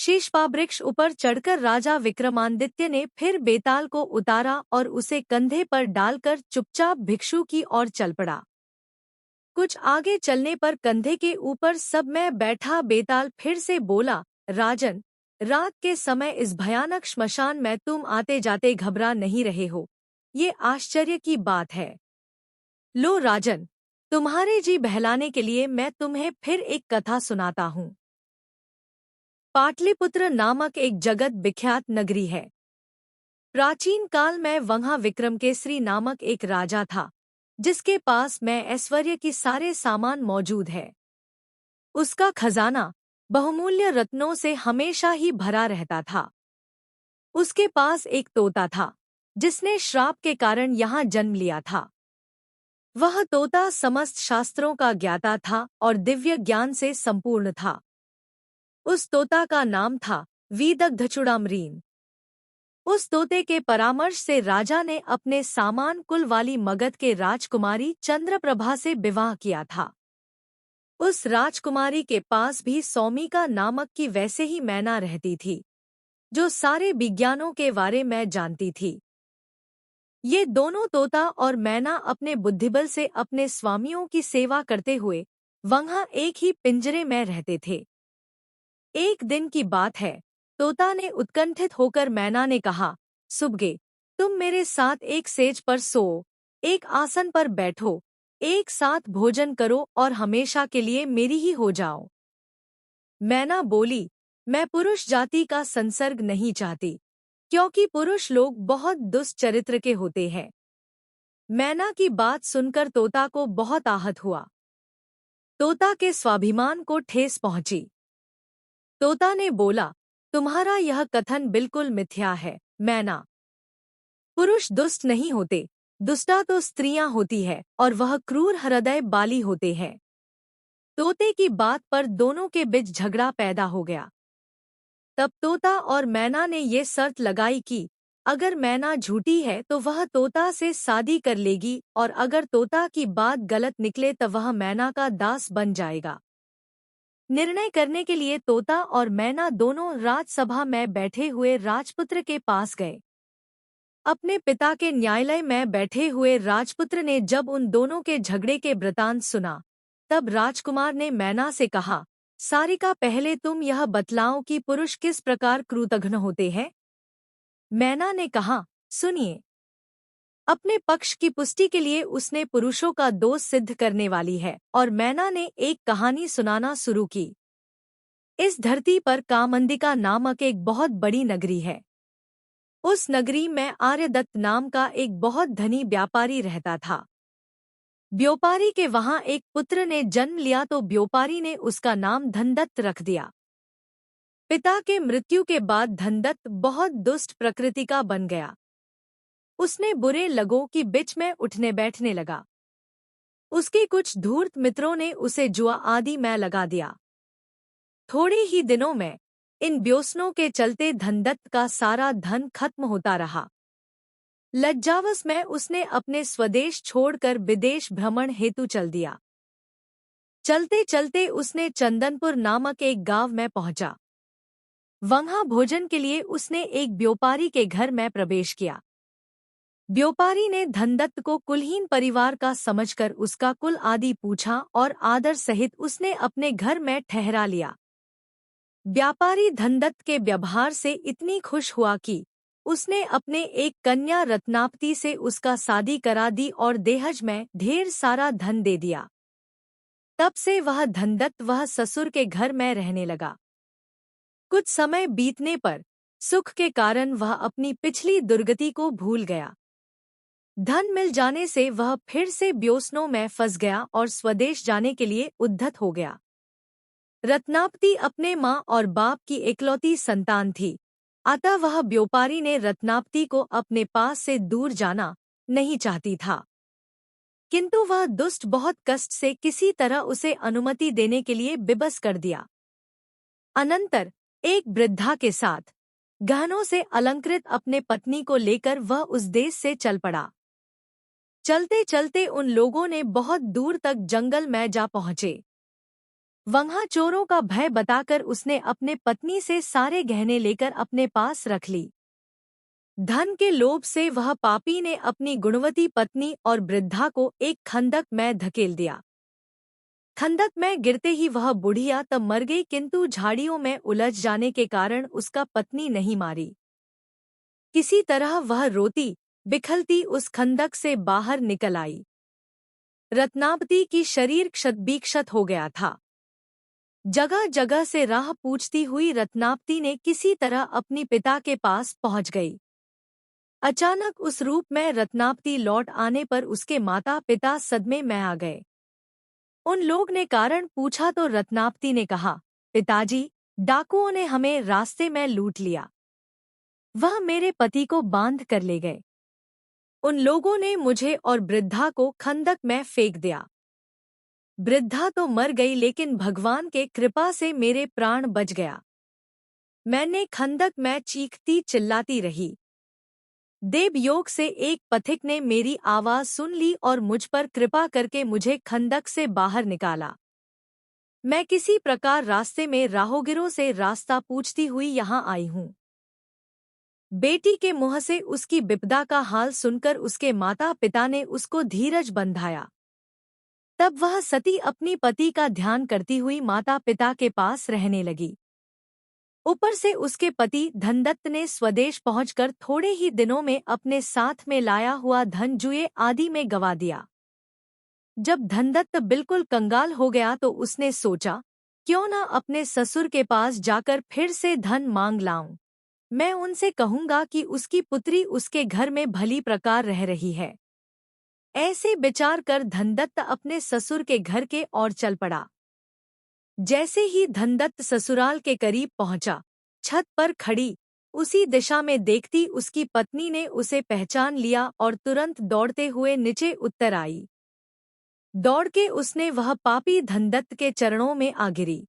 शीशपावृक्ष ऊपर चढ़कर राजा विक्रमादित्य ने फिर बेताल को उतारा और उसे कंधे पर डालकर चुपचाप भिक्षु की ओर चल पड़ा। कुछ आगे चलने पर कंधे के ऊपर सब में बैठा बेताल फिर से बोला, राजन, रात के समय इस भयानक श्मशान में तुम आते जाते घबरा नहीं रहे हो, ये आश्चर्य की बात है। लो राजन, तुम्हारे जी बहलाने के लिए मैं तुम्हें फिर एक कथा सुनाता हूँ। पाटलिपुत्र नामक एक जगत विख्यात नगरी है। प्राचीन काल में वहाँ विक्रमकेसरी नामक एक राजा था, जिसके पास में ऐश्वर्य की सारे सामान मौजूद है। उसका खजाना बहुमूल्य रत्नों से हमेशा ही भरा रहता था। उसके पास एक तोता था, जिसने श्राप के कारण यहाँ जन्म लिया था। वह तोता समस्त शास्त्रों का ज्ञाता था और दिव्य ज्ञान से संपूर्ण था। उस तोता का नाम था वीदग्धचूड़ामणि। उस तोते के परामर्श से राजा ने अपने सामान कुल वाली मगध के राजकुमारी चंद्रप्रभा से विवाह किया था। उस राजकुमारी के पास भी सौमिका नामक की वैसे ही मैना रहती थी, जो सारे विज्ञानों के बारे में जानती थी। ये दोनों तोता और मैना अपने बुद्धिबल से अपने स्वामियों की सेवा करते हुए वहाँ एक ही पिंजरे में रहते थे। एक दिन की बात है, तोता ने उत्कंठित होकर मैना ने कहा, सुबगे, तुम मेरे साथ एक सेज पर सो, एक आसन पर बैठो, एक साथ भोजन करो और हमेशा के लिए मेरी ही हो जाओ। मैना बोली, मैं पुरुष जाति का संसर्ग नहीं चाहती, क्योंकि पुरुष लोग बहुत दुष्ट चरित्र के होते हैं। मैना की बात सुनकर तोता को बहुत आहत हुआ। तोता के स्वाभिमान को ठेस पहुंची। तोता ने बोला, तुम्हारा यह कथन बिल्कुल मिथ्या है मैना। पुरुष दुष्ट नहीं होते, दुष्टा तो स्त्रियां होती है और वह क्रूर हृदय बाली होते हैं। तोते की बात पर दोनों के बीच झगड़ा पैदा हो गया। तब तोता और मैना ने ये शर्त लगाई कि अगर मैना झूठी है तो वह तोता से शादी कर लेगी और अगर तोता की बात गलत निकले तो वह मैना का दास बन जाएगा। निर्णय करने के लिए तोता और मैना दोनों राजसभा में बैठे हुए राजपुत्र के पास गए। अपने पिता के न्यायालय में बैठे हुए राजपुत्र ने जब उन दोनों के झगड़े के वृतांत सुना, तब राजकुमार ने मैना से कहा, सारिका, पहले तुम यह बतलाओ कि पुरुष किस प्रकार कृतघ्न होते हैं। मैना ने कहा, सुनिए। अपने पक्ष की पुष्टि के लिए उसने पुरुषों का दोष सिद्ध करने वाली है और मैना ने एक कहानी सुनाना शुरू की। इस धरती पर कामंदिका नामक एक बहुत बड़ी नगरी है। उस नगरी में आर्यदत्त नाम का एक बहुत धनी व्यापारी रहता था। व्यापारी के वहां एक पुत्र ने जन्म लिया तो व्यापारी ने उसका नाम धनदत्त रख दिया। पिता के मृत्यु के बाद धनदत्त बहुत दुष्ट प्रकृति का बन गया। उसने बुरे लगों की बीच में उठने बैठने लगा। उसके कुछ धूर्त मित्रों ने उसे जुआ आदि में लगा दिया। थोड़े ही दिनों में इन व्यसनों के चलते धनदत्त का सारा धन खत्म होता रहा। लज्जावश में उसने अपने स्वदेश छोड़कर विदेश भ्रमण हेतु चल दिया। चलते चलते उसने चंदनपुर नामक एक गांव में पहुंचा। वहां भोजन के लिए उसने एक व्यापारी के घर में प्रवेश किया। व्यापारी ने धनदत्त को कुलहीन परिवार का समझकर उसका कुल आदि पूछा और आदर सहित उसने अपने घर में ठहरा लिया। व्यापारी धनदत्त के व्यवहार से इतनी खुश हुआ कि उसने अपने एक कन्या रत्नापति से उसका शादी करा दी और दहेज में ढेर सारा धन दे दिया। तब से वह धनदत्त वह ससुर के घर में रहने लगा। कुछ समय बीतने पर सुख के कारण वह अपनी पिछली दुर्गति को भूल गया। धन मिल जाने से वह फिर से व्यसनों में फंस गया और स्वदेश जाने के लिए उद्यत हो गया। रत्नापति अपने माँ और बाप की इकलौती संतान थी, अतः वह व्यापारी ने रत्नापति को अपने पास से दूर जाना नहीं चाहती था, किंतु वह दुष्ट बहुत कष्ट से किसी तरह उसे अनुमति देने के लिए विवश कर दिया। अनंतर एक वृद्धा के साथ गहनों से अलंकृत अपने पत्नी को लेकर वह उस देश से चल पड़ा। चलते चलते उन लोगों ने बहुत दूर तक जंगल में जा पहुँचे। वहाँ चोरों का भय बताकर उसने अपने पत्नी से सारे गहने लेकर अपने पास रख ली। धन के लोभ से वह पापी ने अपनी गुणवती पत्नी और वृद्धा को एक खंदक में धकेल दिया। खंदक में गिरते ही वह बुढ़िया तब मर गई, किंतु झाड़ियों में उलझ जाने के कारण उसका पत्नी नहीं मारी। किसी तरह वह रोती बिखलती उस खंदक से बाहर निकल आई। रत्नावती की शरीर क्षत हो गया था। जगह जगह से राह पूछती हुई रत्नावती ने किसी तरह अपनी पिता के पास पहुंच गई। अचानक उस रूप में रत्नावती लौट आने पर उसके माता पिता सदमे में आ गए। उन लोग ने कारण पूछा तो रत्नावती ने कहा, पिताजी, डाकुओं ने हमें रास्ते में लूट लिया। वह मेरे पति को बांध कर ले गए। उन लोगों ने मुझे और वृद्धा को खंदक में फेंक दिया। वृद्धा तो मर गई, लेकिन भगवान के कृपा से मेरे प्राण बच गया। मैंने खंदक में चीखती चिल्लाती रही। देवयोग से एक पथिक ने मेरी आवाज सुन ली और मुझ पर कृपा करके मुझे खंदक से बाहर निकाला। मैं किसी प्रकार रास्ते में राहोगिरों से रास्ता पूछती हुई यहाँ आई हूँ। बेटी के मुंह से उसकी विपदा का हाल सुनकर उसके माता पिता ने उसको धीरज बंधाया। तब वह सती अपनी पति का ध्यान करती हुई माता पिता के पास रहने लगी। ऊपर से उसके पति धनदत्त ने स्वदेश पहुंचकर थोड़े ही दिनों में अपने साथ में लाया हुआ धन जुए आदि में गवा दिया। जब धनदत्त बिल्कुल कंगाल हो गया तो उसने सोचा, क्यों न अपने ससुर के पास जाकर फिर से धन मांग लाऊं। मैं उनसे कहूंगा कि उसकी पुत्री उसके घर में भली प्रकार रह रही है। ऐसे विचार कर धनदत्त अपने ससुर के घर के ओर चल पड़ा। जैसे ही धनदत्त ससुराल के करीब पहुंचा, छत पर खड़ी उसी दिशा में देखती उसकी पत्नी ने उसे पहचान लिया और तुरंत दौड़ते हुए नीचे उतर आई। दौड़ के उसने वह पापी धनदत्त के चरणों में आ गिरी।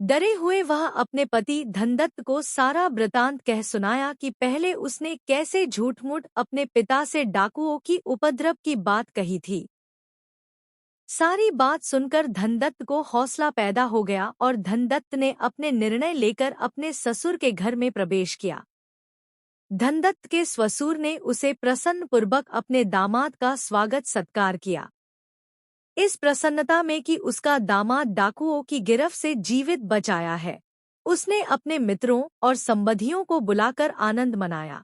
डरे हुए वह अपने पति धनदत्त को सारा वृतांत कह सुनाया कि पहले उसने कैसे झूठ-मूठ अपने पिता से डाकुओं की उपद्रव की बात कही थी। सारी बात सुनकर धनदत्त को हौसला पैदा हो गया और धनदत्त ने अपने निर्णय लेकर अपने ससुर के घर में प्रवेश किया। धनदत्त के ससुर ने उसे प्रसन्नपूर्वक अपने दामाद का स्वागत सत्कार किया। इस प्रसन्नता में कि उसका दामाद डाकुओं की गिरफ्त से जीवित बच आया है, उसने अपने मित्रों और संबंधियों को बुलाकर आनंद मनाया।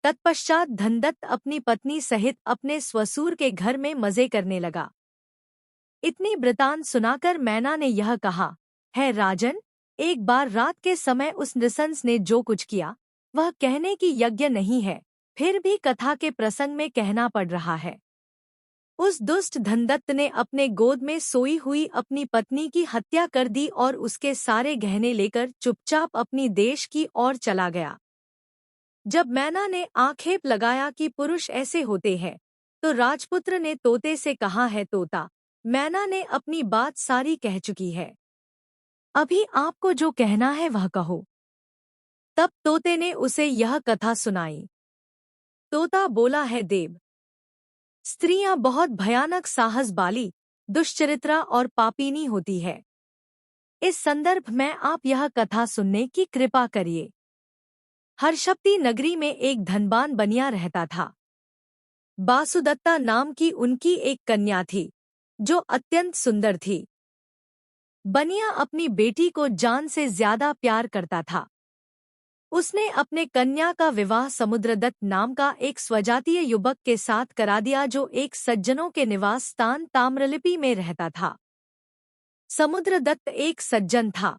तत्पश्चात धनदत्त अपनी पत्नी सहित अपने ससुर के घर में मजे करने लगा। इतनी वृतांत सुनाकर मैना ने यह कहा, है राजन, एक बार रात के समय उस नृशंस ने जो कुछ किया वह कहने की यज्ञ नहीं है, फिर भी कथा के प्रसंग में कहना पड़ रहा है। उस दुष्ट धनदत्त ने अपने गोद में सोई हुई अपनी पत्नी की हत्या कर दी और उसके सारे गहने लेकर चुपचाप अपनी देश की ओर चला गया। जब मैना ने आक्षेप लगाया कि पुरुष ऐसे होते हैं, तो राजपुत्र ने तोते से कहा, है तोता, मैना ने अपनी बात सारी कह चुकी है, अभी आपको जो कहना है वह कहो। तब तोते ने उसे यह कथा सुनाई। तोता बोला, है देव, स्त्रियां बहुत भयानक साहस बाली, दुष्चरित्रा और पापीनी होती है। इस संदर्भ में आप यह कथा सुनने की कृपा करिए। हर्षपति नगरी में एक धनवान बनिया रहता था। बासुदत्ता नाम की उनकी एक कन्या थी, जो अत्यंत सुंदर थी। बनिया अपनी बेटी को जान से ज्यादा प्यार करता था। उसने अपने कन्या का विवाह समुद्रदत्त नाम का एक स्वजातीय युवक के साथ करा दिया, जो एक सज्जनों के निवास स्थान ताम्रलिपि में रहता था। समुद्रदत्त एक सज्जन था।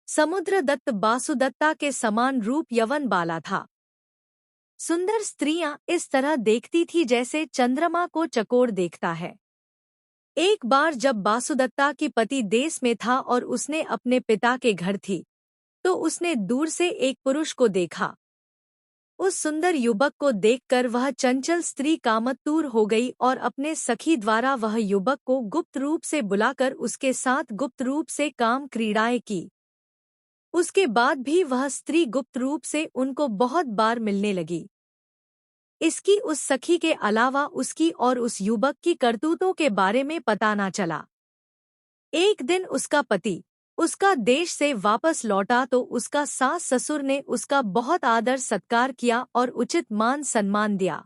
समुद्रदत्त बासुदत्ता के समान रूप यवन बाला था। सुंदर स्त्रियां इस तरह देखती थी जैसे चंद्रमा को चकोर देखता है। एक बार जब बासुदत्ता की पति देश में था और उसने अपने पिता के घर थी, तो उसने दूर से एक पुरुष को देखा। उस सुंदर युवक को देखकर वह चंचल स्त्री कामतूर हो गई और अपने सखी द्वारा वह युवक को गुप्त रूप से बुलाकर उसके साथ गुप्त रूप से काम क्रीड़ाएं की। उसके बाद भी वह स्त्री गुप्त रूप से उनको बहुत बार मिलने लगी। इसकी उस सखी के अलावा उसकी और उस युवक की करतूतों के बारे में पता न चला। एक दिन उसका पति उसका देश से वापस लौटा तो उसका सास ससुर ने उसका बहुत आदर सत्कार किया और उचित मान सम्मान दिया।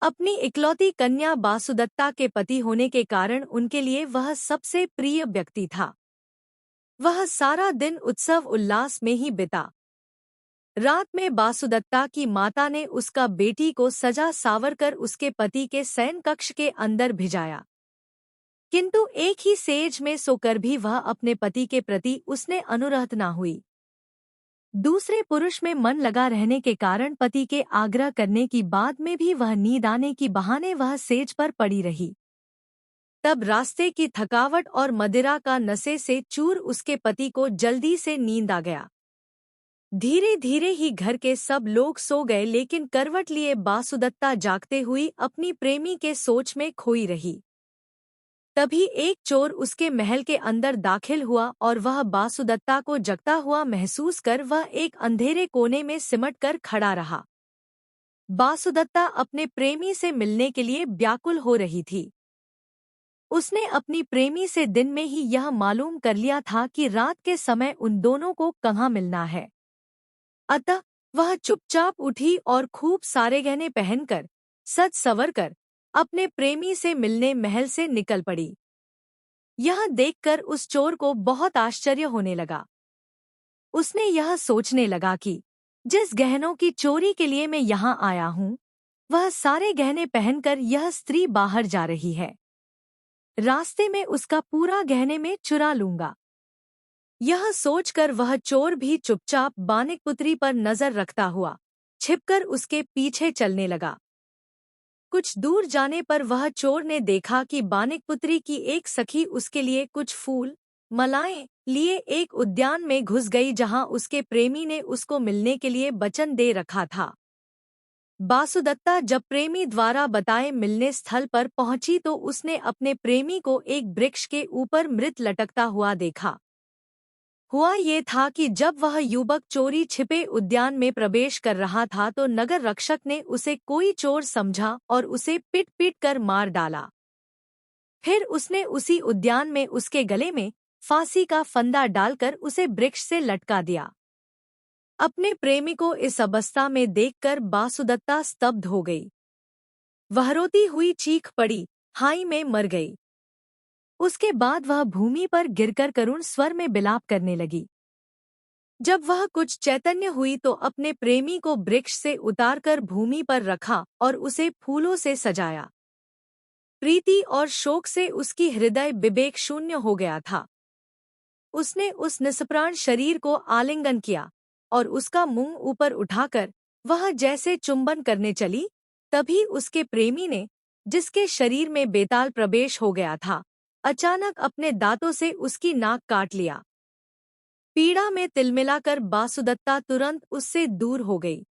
अपनी इकलौती कन्या बासुदत्ता के पति होने के कारण उनके लिए वह सबसे प्रिय व्यक्ति था। वह सारा दिन उत्सव उल्लास में ही बिता। रात में बासुदत्ता की माता ने उसका बेटी को सजा सावर कर उसके पति के शयन कक्ष के अंदर भिजाया, किंतु एक ही सेज में सोकर भी वह अपने पति के प्रति उसने अनुरक्त न हुई। दूसरे पुरुष में मन लगा रहने के कारण पति के आग्रह करने की बाद में भी वह नींद आने की बहाने वह सेज पर पड़ी रही। तब रास्ते की थकावट और मदिरा का नशे से चूर उसके पति को जल्दी से नींद आ गया। धीरे धीरे ही घर के सब लोग सो गए, लेकिन करवट लिए बासुदत्ता जागते हुई अपनी प्रेमी के सोच में खोई रही। तभी एक चोर उसके महल के अंदर दाखिल हुआ और वह बासुदत्ता को जगता हुआ महसूस कर वह एक अंधेरे कोने में सिमट कर खड़ा रहा। बासुदत्ता अपने प्रेमी से मिलने के लिए व्याकुल हो रही थी। उसने अपनी प्रेमी से दिन में ही यह मालूम कर लिया था कि रात के समय उन दोनों को कहाँ मिलना है। अतः वह चुपचाप उठी और खूब सारे गहने पहनकर सज संवर कर अपने प्रेमी से मिलने महल से निकल पड़ी। यह देखकर उस चोर को बहुत आश्चर्य होने लगा। उसने यह सोचने लगा कि जिस गहनों की चोरी के लिए मैं यहाँ आया हूँ, वह सारे गहने पहनकर यह स्त्री बाहर जा रही है। रास्ते में उसका पूरा गहने में चुरा लूंगा। यह सोचकर वह चोर भी चुपचाप बानिकपुत्री पर नजर रखता हुआ छिपकर उसके पीछे चलने लगा। कुछ दूर जाने पर वह चोर ने देखा कि बानिकपुत्री की एक सखी उसके लिए कुछ फूल मलाएं लिए एक उद्यान में घुस गई, जहां उसके प्रेमी ने उसको मिलने के लिए वचन दे रखा था। बासुदत्ता जब प्रेमी द्वारा बताए मिलने स्थल पर पहुंची तो उसने अपने प्रेमी को एक वृक्ष के ऊपर मृत लटकता हुआ देखा। हुआ ये था कि जब वह युवक चोरी छिपे उद्यान में प्रवेश कर रहा था तो नगर रक्षक ने उसे कोई चोर समझा और उसे पीट पीट कर मार डाला। फिर उसने उसी उद्यान में उसके गले में फांसी का फंदा डालकर उसे वृक्ष से लटका दिया। अपने प्रेमी को इस अवस्था में देखकर बासुदत्ता स्तब्ध हो गई। वह रोती हुई चीख पड़ी, हाय मैं मर गई। उसके बाद वह भूमि पर गिरकर करुण स्वर में विलाप करने लगी। जब वह कुछ चैतन्य हुई तो अपने प्रेमी को वृक्ष से उतारकर भूमि पर रखा और उसे फूलों से सजाया। प्रीति और शोक से उसकी हृदय विवेक शून्य हो गया था। उसने उस निष्प्राण शरीर को आलिंगन किया और उसका मुंह ऊपर उठाकर वह जैसे चुंबन करने चली, तभी उसके प्रेमी ने, जिसके शरीर में बेताल प्रवेश हो गया था, अचानक अपने दांतों से उसकी नाक काट लिया। पीड़ा में तिलमिलाकर बासुदत्ता तुरंत उससे दूर हो गई।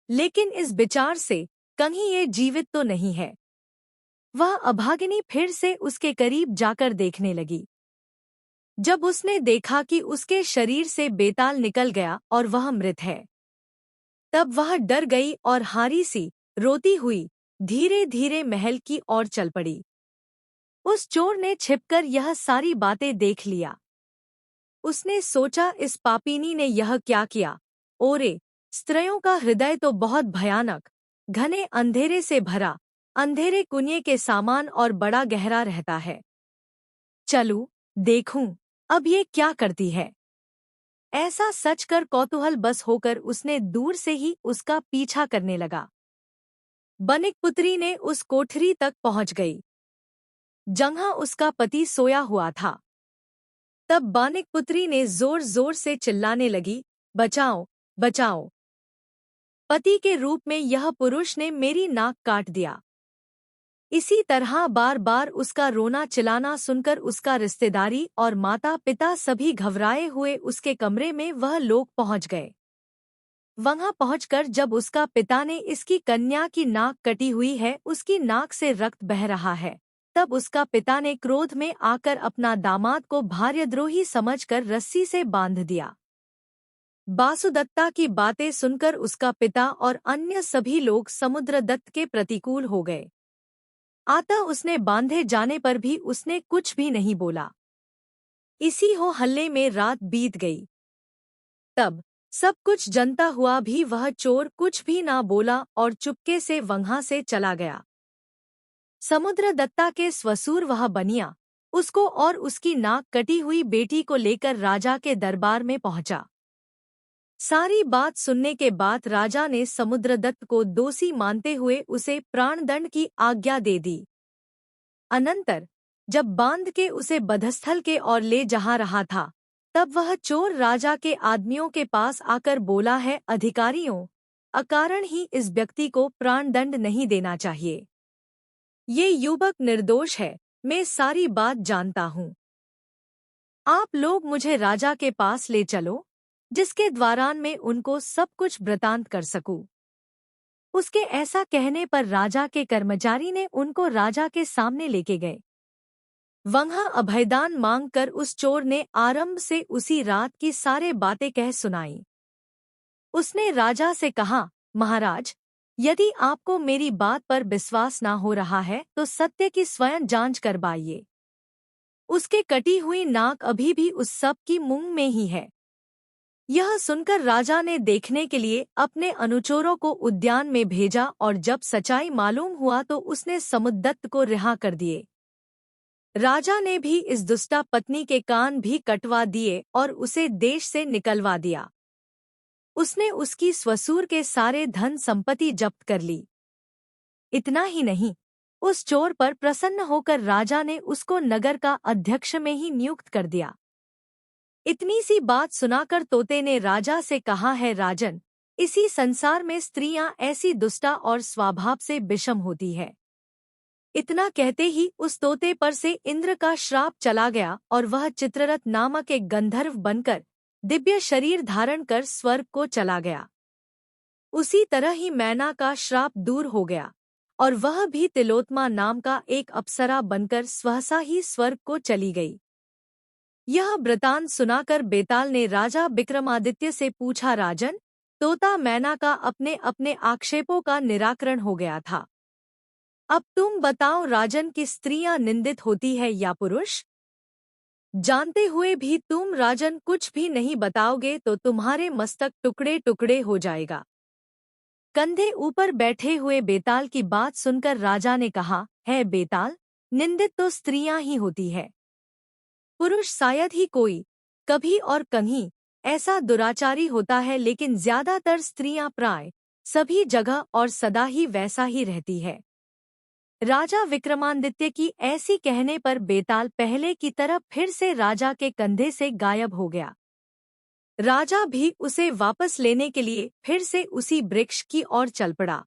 लेकिन इस विचार से कहीं ये जीवित तो नहीं है। वह अभागिनी फिर से उसके करीब जाकर देखने लगी। जब उसने देखा कि उसके शरीर से बेताल निकल गया और वह मृत है, तब वह डर गई और हारी सी रोती हुई धीरे धीरे महल की ओर चल पड़ी। उस चोर ने छिपकर यह सारी बातें देख लिया। उसने सोचा, इस पापीनी ने यह क्या किया। ओरे, स्त्रियों का हृदय तो बहुत भयानक, घने अंधेरे से भरा, अंधेरे कुनिये के सामान और बड़ा गहरा रहता है। चलूं, देखूं, अब ये क्या करती है। ऐसा सच कर कौतूहल बस होकर उसने दूर से ही उसका पीछा करने लगा। बानिकपुत्री ने उस कोठरी तक पहुंच गई जहां उसका पति सोया हुआ था। तब बानिकपुत्री ने जोर जोर से चिल्लाने लगी, बचाओ, बचाओ। पति के रूप में यह पुरुष ने मेरी नाक काट दिया। इसी तरह बार बार उसका रोना चिल्लाना सुनकर उसका रिश्तेदारी और माता पिता सभी घबराए हुए उसके कमरे में वह लोग पहुंच गए। वहां पहुंचकर जब उसका पिता ने इसकी कन्या की नाक कटी हुई है, उसकी नाक से रक्त बह रहा है, तब उसका पिता ने क्रोध में आकर अपना दामाद को भार्यद्रोही समझकर रस्सी से बांध दिया। बासुदत्ता की बातें सुनकर उसका पिता और अन्य सभी लोग समुद्रदत्त के प्रतिकूल हो गए। अतः उसने बांधे जाने पर भी उसने कुछ भी नहीं बोला। इसी हो हल्ले में रात बीत गई। तब सब कुछ जनता हुआ भी वह चोर कुछ भी ना बोला और चुपके से वहां से चला गया। समुद्रदत्ता के स्वसुर वह बनिया उसको और उसकी नाक कटी हुई बेटी को लेकर राजा के दरबार में पहुंचा। सारी बात सुनने के बाद राजा ने समुद्रदत्त को दोषी मानते हुए उसे प्राणदंड की आज्ञा दे दी। अनंतर जब बांध के उसे बधस्थल के ओर ले जा रहा था, तब वह चोर राजा के आदमियों के पास आकर बोला, है अधिकारियों, अकारण ही इस व्यक्ति को प्राणदंड नहीं देना चाहिए। ये युवक निर्दोष है, मैं सारी बात जानता हूँ। आप लोग मुझे राजा के पास ले चलो, जिसके द्वारान में उनको सब कुछ वृतांत कर सकूं। उसके ऐसा कहने पर राजा के कर्मचारी ने उनको राजा के सामने लेके गए। वहां अभयदान मांगकर उस चोर ने आरंभ से उसी रात की सारे बातें कह सुनाई। उसने राजा से कहा, महाराज, यदि आपको मेरी बात पर विश्वास ना हो रहा है तो सत्य की स्वयं जांच करवाइए। उसके कटी हुई नाक अभी भी उस सब की मुंह में ही है। यह सुनकर राजा ने देखने के लिए अपने अनुचरों को उद्यान में भेजा और जब सच्चाई मालूम हुआ तो उसने समुद्रदत्त को रिहा कर दिए। राजा ने भी इस दुष्टा पत्नी के कान भी कटवा दिए और उसे देश से निकलवा दिया। उसने उसकी स्वसुर के सारे धन संपत्ति जब्त कर ली। इतना ही नहीं, उस चोर पर प्रसन्न होकर राजा ने उसको नगर का अध्यक्ष में ही नियुक्त कर दिया। इतनी सी बात सुनाकर तोते ने राजा से कहा, है राजन, इसी संसार में स्त्रियां ऐसी दुष्टा और स्वभाव से विषम होती है। इतना कहते ही उस तोते पर से इंद्र का श्राप चला गया और वह चित्ररथ नामक एक गंधर्व बनकर दिव्य शरीर धारण कर स्वर्ग को चला गया। उसी तरह ही मैना का श्राप दूर हो गया और वह भी तिलोत्मा नाम का एक अप्सरा बनकर सहसा ही स्वर्ग को चली गई। यह वृतांत सुनाकर बेताल ने राजा विक्रमादित्य से पूछा, राजन, तोता मैना का अपने अपने आक्षेपों का निराकरण हो गया था। अब तुम बताओ राजन कि स्त्रियां निंदित होती है या पुरुष? जानते हुए भी तुम राजन कुछ भी नहीं बताओगे तो तुम्हारे मस्तक टुकड़े टुकड़े हो जाएगा। कंधे ऊपर बैठे हुए बेताल की बात सुनकर राजा ने कहा, है बेताल, निंदित तो स्त्रियां ही होती है। पुरुष शायद ही कोई कभी और कहीं ऐसा दुराचारी होता है, लेकिन ज्यादातर स्त्रियां प्राय सभी जगह और सदा ही वैसा ही रहती है। राजा विक्रमादित्य की ऐसी कहने पर बेताल पहले की तरह फिर से राजा के कंधे से गायब हो गया। राजा भी उसे वापस लेने के लिए फिर से उसी वृक्ष की ओर चल पड़ा।